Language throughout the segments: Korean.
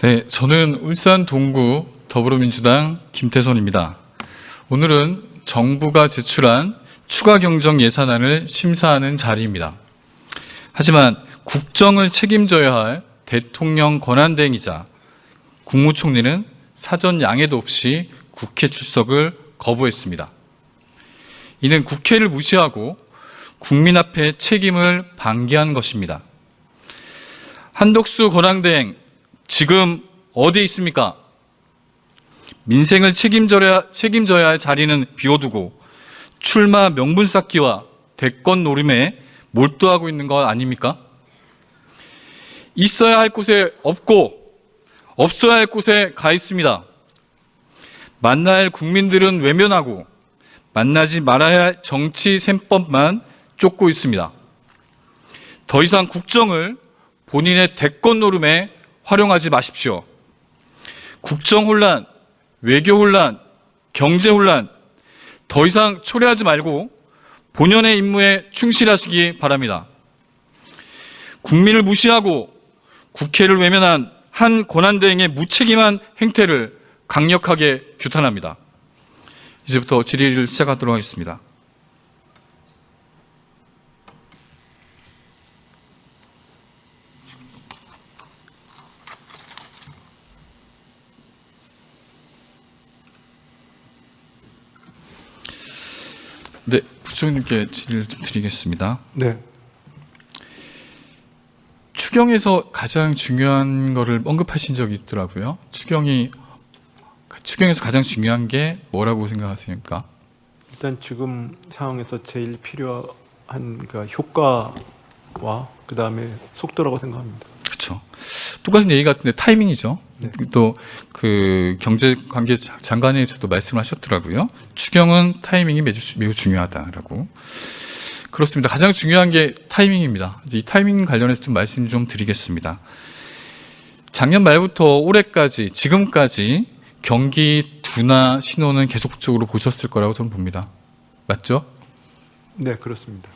네, 저는 울산 동구 더불어민주당 김태선입니다. 오늘은 정부가 제출한 추가 경정 예산안을 심사하는 자리입니다. 하지만 국정을 책임져야 할 대통령 권한대행이자 국무총리는 사전 양해도 없이 국회 출석을 거부했습니다. 이는 국회를 무시하고 국민 앞에 책임을 방기한 것입니다. 한덕수 권한대행, 지금 어디에 있습니까? 민생을 책임져야 할 자리는 비워두고 출마 명분 쌓기와 대권 노림에 몰두하고 있는 것 아닙니까? 있어야 할 곳에 없고 없어야 할 곳에 가 있습니다. 만나야 할 국민들은 외면하고 만나지 말아야 할 정치 셈법만 쫓고 있습니다. 더 이상 국정을 본인의 대권 노름에 활용하지 마십시오. 국정 혼란, 외교 혼란, 경제 혼란, 더 이상 초래하지 말고 본연의 임무에 충실하시기 바랍니다. 국민을 무시하고 국회를 외면한 한 권한대행의 무책임한 행태를 강력하게 규탄합니다. 이제부터 질의를 시작하도록 하겠습니다. 네, 부총리님께 질의를 좀 드리겠습니다. 네. 추경에서 가장 중요한 거를 언급하신 적이 있더라고요. 추경에서 가장 중요한 게 뭐라고 생각하십니까? 일단 지금 상황에서 제일 필요한 그러니까 효과와 그 다음에 속도라고 생각합니다. 그렇죠. 똑같은 얘기 같은데 타이밍이죠. 네. 또 그 경제관계 장관에서도 말씀하셨더라고요. 추경은 타이밍이 매우 중요하다라고. 그렇습니다. 가장 중요한 게 타이밍입니다. 이 타이밍 관련해서 좀 말씀 좀 드리겠습니다. 작년 말부터 올해까지 지금까지 경기 둔화 신호는 계속적으로 보셨을 거라고 저는 봅니다. 맞죠? 네, 그렇습니다.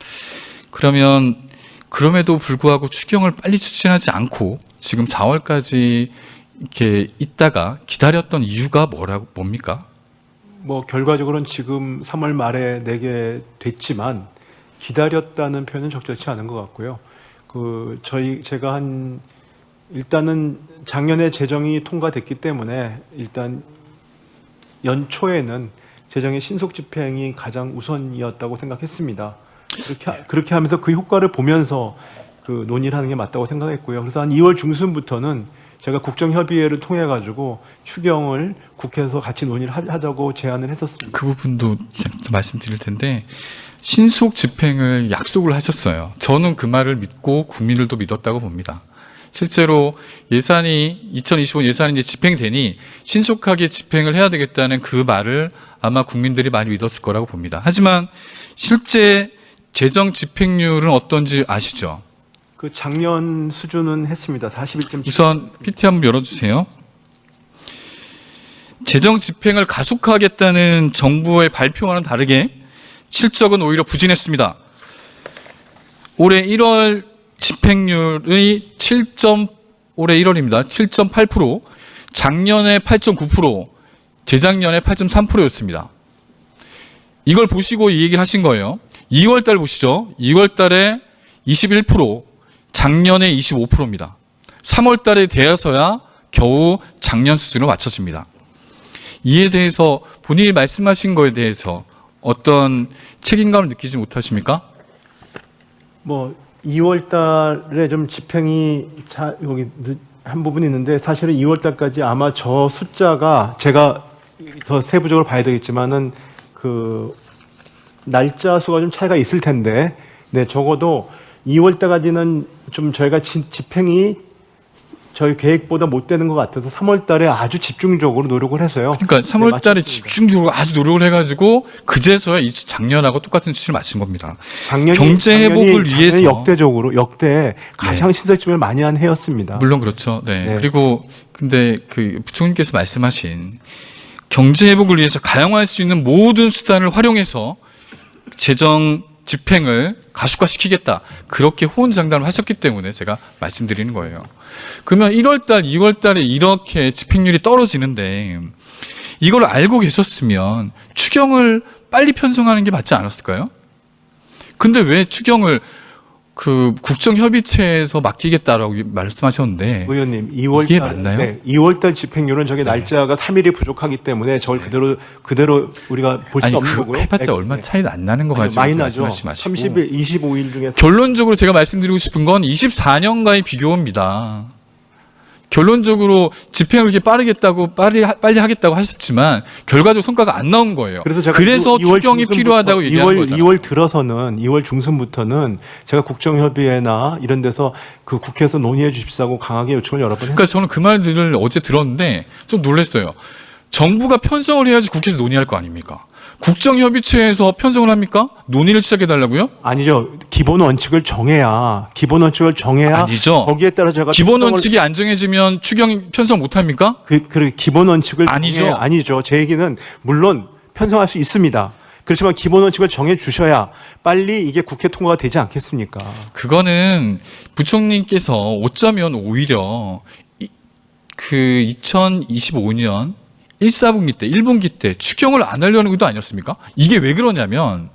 그러면 그럼에도 불구하고 추경을 빨리 추진하지 않고 지금 4월까지 이렇게 있다가 기다렸던 이유가 뭡니까? 뭐 결과적으로는 지금 3월 말에 내게 됐지만 기다렸다는 표현은 적절치 않은 것 같고요. 제가 일단은 작년에 재정이 통과됐기 때문에 일단 연초에는 재정의 신속 집행이 가장 우선이었다고 생각했습니다. 그렇게 하면서 그 효과를 보면서 그 논의를 하는 게 맞다고 생각했고요. 그래서 한 2월 중순부터는 제가 국정협의회를 통해 가지고 추경을 국회에서 같이 논의를 하자고 제안을 했었습니다. 그 부분도 제가 또 말씀드릴 텐데 신속 집행을 약속을 하셨어요. 저는 그 말을 믿고 국민들도 믿었다고 봅니다. 실제로 2025 예산이 이제 집행되니 신속하게 집행을 해야 되겠다는 그 말을 아마 국민들이 많이 믿었을 거라고 봅니다. 하지만 실제 재정 집행률은 어떤지 아시죠? 그 작년 수준은 했습니다. 41.7%. 우선 PT 한번 열어주세요. 재정 집행을 가속화하겠다는 정부의 발표와는 다르게 실적은 오히려 부진했습니다. 올해 1월 집행률의 올해 1월입니다. 7.8%, 작년에 8.9%, 재작년에 8.3%였습니다. 이걸 보시고 이 얘기를 하신 거예요. 2월 달 보시죠. 2월 달에 21%, 작년에 25%입니다. 3월 달에 되어서야 겨우 작년 수준으로 맞춰집니다. 이에 대해서 본인이 말씀하신 거에 대해서 어떤 책임감을 느끼지 못하십니까? 뭐 2월 달에 좀 집행이 여기 한 부분이 있는데 사실은 2월 달까지 아마 저 숫자가 제가 더 세부적으로 봐야 되겠지만은 그 날짜 수가 좀 차이가 있을 텐데 네, 적어도 2월 달까지는 좀 저희가 집행이 저희 계획보다 못 되는 것 같아서 3월 달에 아주 집중적으로 노력을 해서요. 그러니까 3월 달에 맞췄습니다. 집중적으로 아주 노력을 해가지고 그제서야 작년하고 똑같은 수치를 맞춘 겁니다. 작년이 경제 회복을 위해서 역대 가장 신설 집행을 많이 한 해였습니다. 물론 그렇죠. 네. 네. 그리고 근데 그 부총리께서 말씀하신 경제 회복을 위해서 가용할 수 있는 모든 수단을 활용해서 재정 집행을 가속화시키겠다. 그렇게 호언장담을 하셨기 때문에 제가 말씀드리는 거예요. 그러면 1월달, 2월달에 이렇게 집행률이 떨어지는데 이걸 알고 계셨으면 추경을 빨리 편성하는 게 맞지 않았을까요? 근데 왜 추경을 그 국정협의체에서 맡기겠다라고 말씀하셨는데 의원님, 2월 이게 맞나요? 네, 2월달 집행률은 저게 날짜가 3일이 부족하기 때문에 저걸 그대로 우리가 볼 수는 없는 거고요. 해봤자 네, 얼마 네. 차이도 안 나는 거 아니, 가지고 많이 나죠. 말씀하시지 마시고 30일, 25일 중에 결론적으로 제가 말씀드리고 싶은 건 24년과의 비교입니다. 결론적으로 집행을 이렇게 빨리 하겠다고 하셨지만 결과적 성과가 안 나온 거예요. 그래서 제가 그래서 2월 추경이 중순부터, 필요하다고 얘기하는 거잖아요. 2월 중순부터는 제가 국정협의회나 이런 데서 그 국회에서 논의해 주십사고 강하게 요청을 여러 번 했어요. 그러니까 저는 그 말들을 어제 들었는데 좀 놀랐어요. 정부가 편성을 해야지 국회에서 논의할 거 아닙니까? 국정협의체에서 편성을 합니까? 논의를 시작해달라고요? 아니죠. 기본 원칙을 정해야 아니죠. 거기에 따라 제가 기본 편성을- 원칙이 안 정해지면 추경 편성 못 합니까? 그 기본 원칙을 아니죠. 정해야- 아니죠. 제 얘기는 물론 편성할 수 있습니다. 그렇지만 기본 원칙을 정해 주셔야 빨리 이게 국회 통과가 되지 않겠습니까? 그거는 부총리께서 어쩌면 오히려 그 2025년 1사분기 때, 1분기 때 추경을 안 하려는 의도 아니었습니까? 이게 왜 그러냐면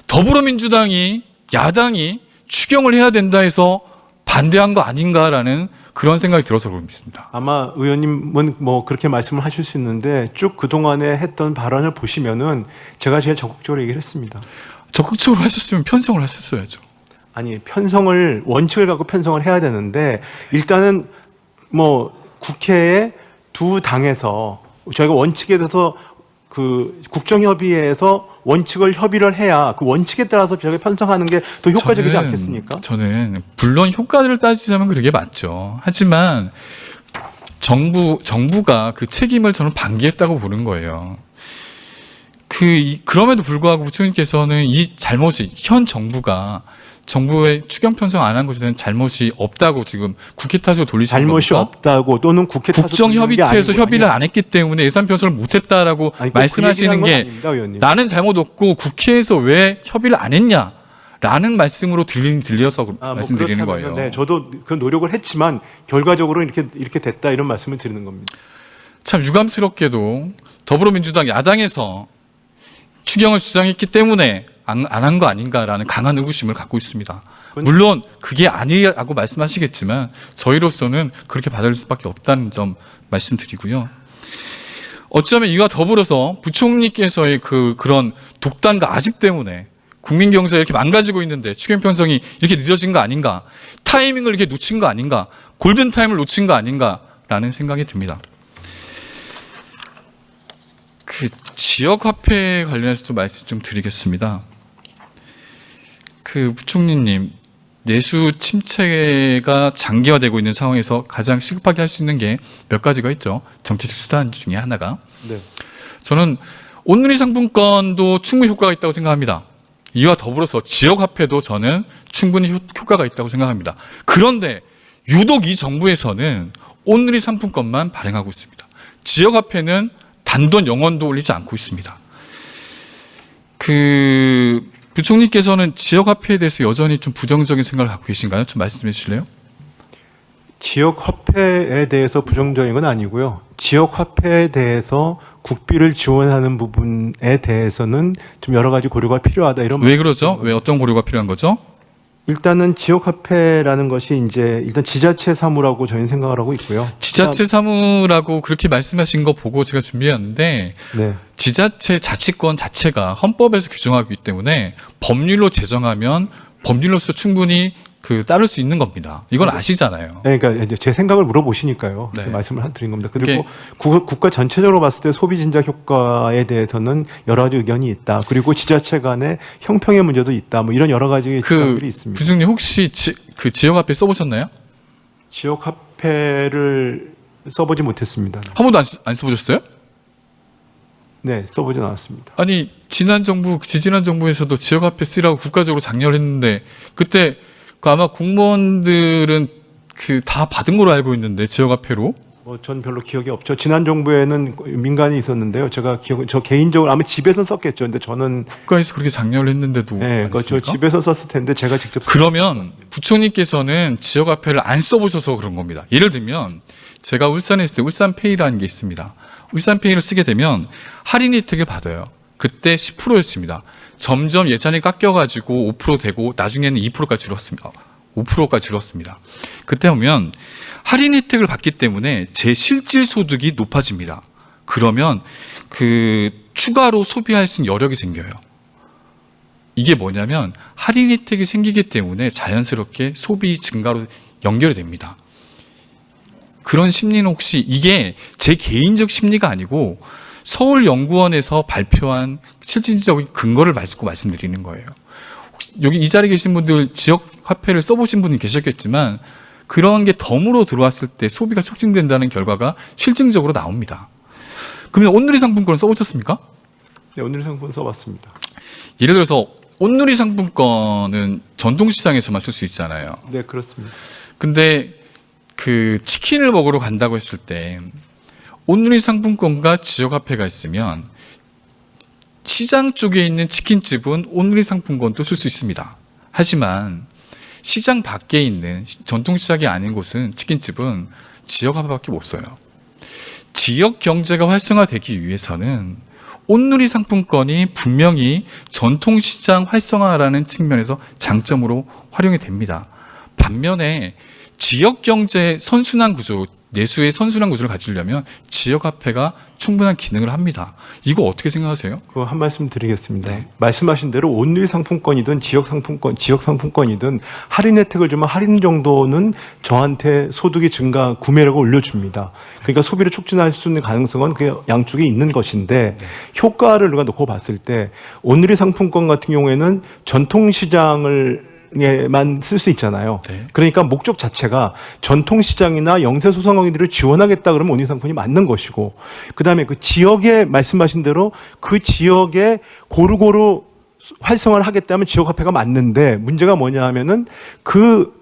더불어민주당이 야당이 추경을 해야 된다 해서 반대한 거 아닌가라는 그런 생각이 들어서 그렇습니다. 아마 의원님은 뭐 그렇게 말씀을 하실 수 있는데 쭉 그동안에 했던 발언을 보시면은 제가 제일 적극적으로 얘기를 했습니다. 적극적으로 하셨으면 편성을 하셨어야죠. 아니, 원칙을 갖고 편성을 해야 되는데 일단은 뭐 국회에 두 당에서 저희가 원칙에 대해서 그 국정협의회에서 원칙을 협의를 해야 그 원칙에 따라서 저희가 편성하는 게 더 효과적이지 않겠습니까? 저는 물론 효과를 따지자면 그게 맞죠. 하지만 정부가 그 책임을 저는 방기했다고 보는 거예요. 그럼에도 불구하고 부총리께서는 이 잘못이 현 정부의 추경 편성 안 한 것에 대한 잘못이 없다고 지금 국회 탓으로 돌리시는 잘못이 겁니까? 없다고 또는 국회 탓으로 국정협의체에서 돌리는 게 협의를 아니고, 안 했기 때문에 예산 편성을 못했다라고 아니, 꼭 말씀하시는 그 게 얘기한 건 아닙니다, 의원님. 나는 잘못 없고 국회에서 왜 협의를 안 했냐라는 말씀으로 들려서 말씀드리는 뭐 그렇다면은, 거예요. 네, 저도 그 노력을 했지만 결과적으로 이렇게 됐다 이런 말씀을 드리는 겁니다. 참 유감스럽게도 더불어민주당 야당에서 추경을 주장했기 때문에 안 한 거 아닌가라는 강한 의구심을 갖고 있습니다. 물론 그게 아니라고 말씀하시겠지만 저희로서는 그렇게 받아들일 수밖에 없다는 점 말씀드리고요. 어쩌면 이와 더불어서 부총리께서의 그런 독단과 아집 때문에 국민 경제가 이렇게 망가지고 있는데 추경 편성이 이렇게 늦어진 거 아닌가, 타이밍을 이렇게 놓친 거 아닌가, 골든 타임을 놓친 거 아닌가라는 생각이 듭니다. 그 지역 화폐 관련해서도 말씀 좀 드리겠습니다. 그 부총리님, 내수 침체가 장기화되고 있는 상황에서 가장 시급하게 할 수 있는 게 몇 가지가 있죠. 정치적 수단 중에 하나가. 네. 저는 온누리 상품권도 충분히 효과가 있다고 생각합니다. 이와 더불어서 지역 화폐도 저는 충분히 효과가 있다고 생각합니다. 그런데 유독 이 정부에서는 온누리 상품권만 발행하고 있습니다. 지역 화폐는 단돈 0원도 올리지 않고 있습니다. 부총리께서는 지역 화폐에 대해서 여전히 좀 부정적인 생각을 갖고 계신가요? 좀 말씀해 주실래요? 지역 화폐에 대해서 부정적인 건 아니고요. 지역 화폐에 대해서 국비를 지원하는 부분에 대해서는 좀 여러 가지 고려가 필요하다 이런. 왜 그러죠? 왜 어떤 고려가 필요한 거죠? 일단은 지역 화폐라는 것이 이제 일단 지자체 사무라고 저희는 생각을 하고 있고요. 지자체 사무라고 그렇게 말씀하신 거 보고 제가 준비했는데 네. 지자체 자치권 자체가 헌법에서 규정하기 때문에 법률로 제정하면 법률로서 충분히 따를 수 있는 겁니다. 이건 아시잖아요. 네, 그러니까 이제 제 생각을 물어보시니까요. 네. 말씀을 드린 겁니다. 그리고 국가 전체적으로 봤을 때 소비 진작 효과에 대해서는 여러 가지 의견이 있다. 그리고 지자체 간의 형평의 문제도 있다. 뭐 이런 여러 가지 주장들이 있습니다. 부총리 혹시 지역 화폐 써보셨나요? 지역 화폐를 써보지 못했습니다. 한 번도 안 써보셨어요? 네, 써보진 않았습니다. 아니 지지난 정부에서도 지역 화폐 쓰라고 국가적으로 장려를 했는데 그때 아마 공무원들은 다 받은 걸로 알고 있는데 지역 화폐로 전 별로 기억이 없죠. 지난 정부에는 민간이 있었는데요. 저 개인적으로 아마 집에서 썼겠죠. 근데 저는 국가에서 그렇게 장려를 했는데도 네, 안 저 했습니까? 집에서 썼을 텐데 제가 직접 그러면 부총리께서는 지역화폐를 안 써보셔서 그런 겁니다. 예를 들면 제가 울산에 있을 때 울산페이라는 게 있습니다. 울산페이를 쓰게 되면 할인 혜택을 받아요. 그때 10%였습니다. 점점 예산이 깎여가지고 5% 되고 나중에는 2%까지 줄었습니다. 5%까지 줄었습니다. 그때 보면 할인 혜택을 받기 때문에 제 실질 소득이 높아집니다. 그러면 그 추가로 소비할 수 있는 여력이 생겨요. 이게 뭐냐면 할인 혜택이 생기기 때문에 자연스럽게 소비 증가로 연결이 됩니다. 그런 심리는 혹시 이게 제 개인적 심리가 아니고 서울연구원에서 발표한 실질적인 근거를 가지고 말씀드리는 거예요. 혹시 여기 이 자리에 계신 분들 지역 화폐를 써보신 분이 계셨겠지만 그런 게 덤으로 들어왔을 때 소비가 촉진된다는 결과가 실증적으로 나옵니다. 그러면 온누리 상품권을 써보셨습니까? 네, 오늘 상품 써봤습니다. 예를 들어서 온누리 상품권은 전통시장에서만 쓸 수 있잖아요. 네, 그렇습니다. 근데 그 치킨을 먹으러 간다고 했을 때 온누리 상품권과 지역화폐가 있으면 시장 쪽에 있는 치킨집은 온누리 상품권도 쓸 수 있습니다. 하지만 시장 밖에 있는 전통시장이 아닌 곳은 치킨집은 지역화폐밖에 못 써요. 지역 경제가 활성화되기 위해서는 온누리 상품권이 분명히 전통시장 활성화라는 측면에서 장점으로 활용이 됩니다. 반면에 지역 경제 선순환 구조, 내수의 선순환 구조를 가지려면 지역화폐가 충분한 기능을 합니다. 이거 어떻게 생각하세요? 그거 한 말씀 드리겠습니다. 네. 말씀하신 대로 온누리 상품권이든 지역 상품권이든 할인 혜택을 주면 할인 정도는 저한테 소득이 증가, 구매력을 올려줍니다. 그러니까 소비를 촉진할 수 있는 가능성은 그 양쪽에 있는 것인데 효과를 우리가 놓고 봤을 때 온누리 상품권 같은 경우에는 전통시장을 에만 쓸 수 있잖아요. 네. 그러니까 목적 자체가 전통시장이나 영세 소상공인들을 지원하겠다 그러면 온누리 상품이 맞는 것이고, 그 다음에 그 지역에 말씀하신 대로 그 지역에 고루고루 활성화를 하겠다면 지역화폐가 맞는데 문제가 뭐냐 하면은 그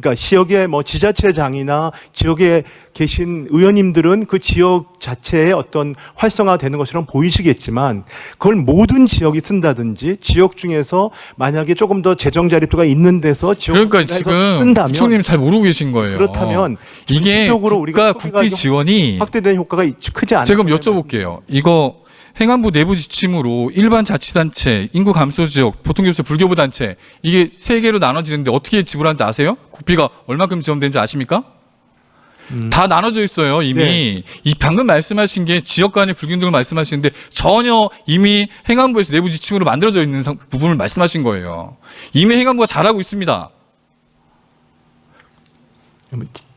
그러니까 지역의 지자체장이나 지역에 계신 의원님들은 그 지역 자체의 어떤 활성화되는 것처럼 보이시겠지만 그걸 모든 지역이 쓴다든지 지역 중에서 만약에 조금 더 재정 자립도가 있는 데서 지역 그러니까 지금 쓴다면 부총님 잘 모르고 계신 거예요. 그렇다면 이게 전체적으로 우리가 국가 국비 지원이 확대된 효과가 크지 않아요. 제가 그럼 여쭤볼게요. 이거 행안부 내부 지침으로 일반 자치단체, 인구 감소 지역, 보통교섭 불교부 단체 이게 3개로 나눠지는데 어떻게 지불하는지 아세요? 국비가 얼마큼 지원되는지 아십니까? 다 나눠져 있어요. 이미 네. 이 방금 말씀하신 게 지역 간의 불균등을 말씀하시는데 전혀 이미 행안부에서 내부 지침으로 만들어져 있는 부분을 말씀하신 거예요. 이미 행안부가 잘하고 있습니다.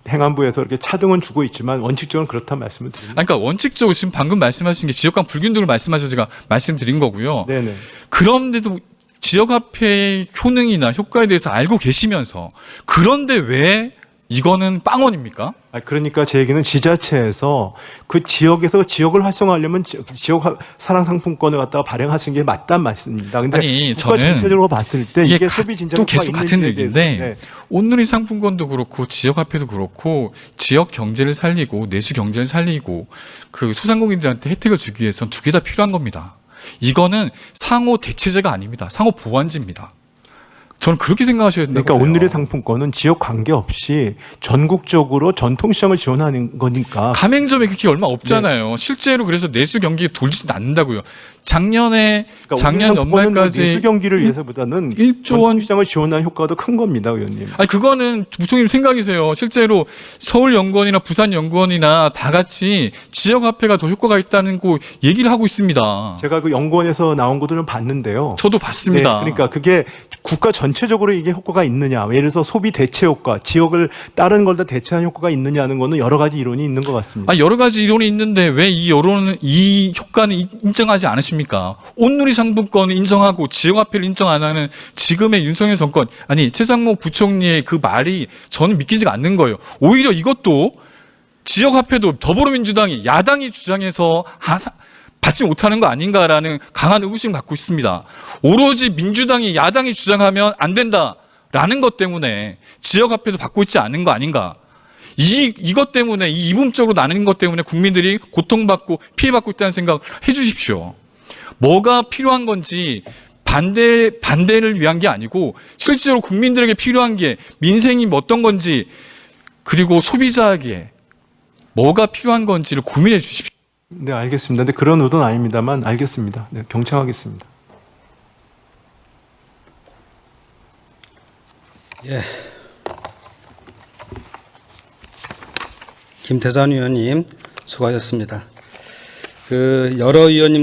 행안부에서 이렇게 차등은 주고 있지만 원칙적으로 그렇다는 말씀을 드립니다. 그러니까 원칙적으로 지금 방금 말씀하신 게 지역 간 불균등을 말씀하셔서 제가 말씀드린 거고요. 네네. 그런데도 지역화폐의 효능이나 효과에 대해서 알고 계시면서 그런데 왜 이거는 빵원입니까? 그러니까 제 얘기는 지자체에서 그 지역에서 지역을 활성화하려면 지역 사랑 상품권을 갖다가 발행하신 게 맞단 말씀입니다. 근데 아니, 국가 저는 전체적으로 봤을 때 이게 소비 진짜 또 효과가 계속 같은 있는지에 얘기인데 대해서, 네. 온누리 상품권도 그렇고 지역화폐도 그렇고 지역 경제를 살리고 내수 경제를 살리고 그 소상공인들한테 혜택을 주기 위해서는 두 개 다 필요한 겁니다. 이거는 상호 대체제가 아닙니다. 상호 보완제입니다. 저는 그렇게 생각하셔야 된다고 그러니까 봐요. 온누리 상품권은 지역 관계없이 전국적으로 전통시장을 지원하는 거니까 가맹점에 그렇게 얼마 없잖아요. 실제로 그래서 내수 경기가 돌지도 않는다고요. 작년 연말까지 내수 경기를 위해서보다는 1조 원 전통시장을 지원하는 효과가 더 큰 겁니다, 의원님. 아니 그거는 부총님 생각이세요. 실제로 서울연구원이나 부산연구원이나 다 같이 지역화폐가 더 효과가 있다는 거 얘기를 하고 있습니다. 제가 그 연구원에서 나온 것들을 봤는데요. 저도 봤습니다. 네, 그러니까 그게 국가 전체적으로 이게 효과가 있느냐, 예를 들어서 소비 대체 효과, 지역을 다른 걸 다 대체하는 효과가 있느냐는 거는 여러 가지 이론이 있는 것 같습니다. 여러 가지 이론이 있는데 왜 이 효과는 인정하지 않으십니까? 온누리 상품권을 인정하고 지역화폐를 인정 안 하는 지금의 윤석열 정권, 최상목 부총리의 그 말이 저는 믿기지가 않는 거예요. 오히려 이것도 지역화폐도 더불어민주당이 야당이 주장해서 받지 못하는 거 아닌가라는 강한 의구심을 갖고 있습니다. 오로지 민주당이 야당이 주장하면 안 된다라는 것 때문에 지역화폐도 받고 있지 않은 거 아닌가. 이것 때문에 이 이분적으로 나누는 것 때문에 국민들이 고통받고 피해받고 있다는 생각을 해 주십시오. 뭐가 필요한 건지 반대를 위한 게 아니고 실제로 국민들에게 필요한 게 민생이 어떤 건지 그리고 소비자에게 뭐가 필요한 건지를 고민해 주십시오. 네, 알겠습니다. 근데 그런 의도는 아닙니다만 알겠습니다. 네, 경청하겠습니다. 예. 김태선 의원님 수고하셨습니다. 여러 의원님들